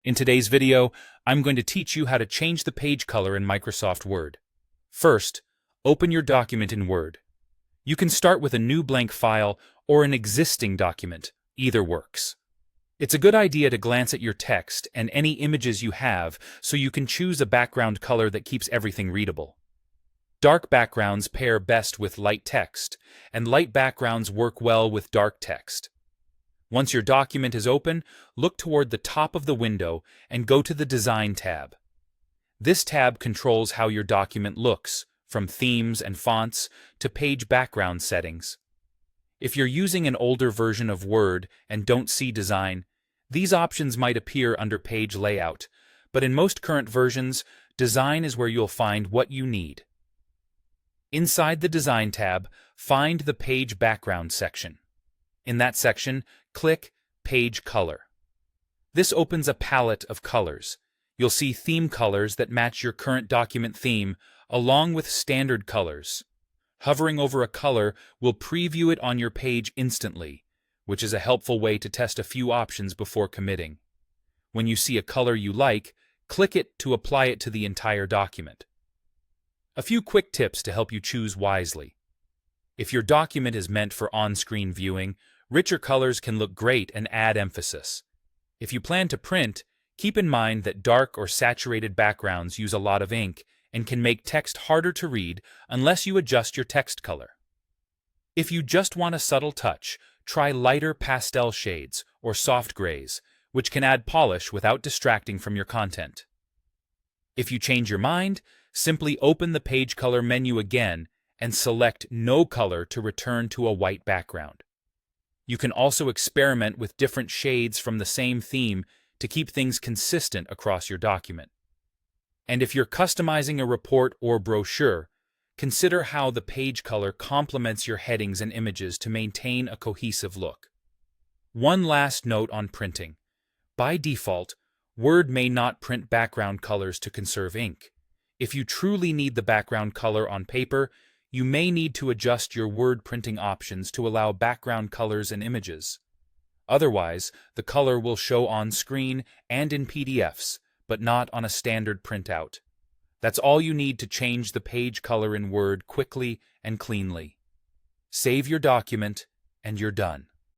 In today's video, I'm going to teach you how to change the page color in Microsoft Word. First, open your document in Word. You can start with a new blank file or an existing document. Either works. It's a good idea to glance at your text and any images you have so you can choose a background color that keeps everything readable. Dark backgrounds pair best with light text, and light backgrounds work well with dark text. Once your document is open, look toward the top of the window and go to the Design tab. This tab controls how your document looks, from themes and fonts to page background settings. If you're using an older version of Word and don't see Design, these options might appear under Page Layout, but in most current versions, Design is where you'll find what you need. Inside the Design tab, find the Page Background section. In that section, click Page Color. This opens a palette of colors. You'll see theme colors that match your current document theme, along with standard colors. Hovering over a color will preview it on your page instantly, which is a helpful way to test a few options before committing. When you see a color you like, click it to apply it to the entire document. A few quick tips to help you choose wisely. If your document is meant for on-screen viewing, richer colors can look great and add emphasis. If you plan to print, keep in mind that dark or saturated backgrounds use a lot of ink and can make text harder to read unless you adjust your text color. If you just want a subtle touch, try lighter pastel shades or soft grays, which can add polish without distracting from your content. If you change your mind, simply open the Page Color menu again and select No Color to return to a white background. You can also experiment with different shades from the same theme to keep things consistent across your document. And if you're customizing a report or brochure, consider how the page color complements your headings and images to maintain a cohesive look. One last note on printing. By default, Word may not print background colors to conserve ink. If you truly need the background color on paper, you may need to adjust your Word printing options to allow background colors and images. Otherwise, the color will show on screen and in PDFs, but not on a standard printout. That's all you need to change the page color in Word quickly and cleanly. Save your document, and you're done.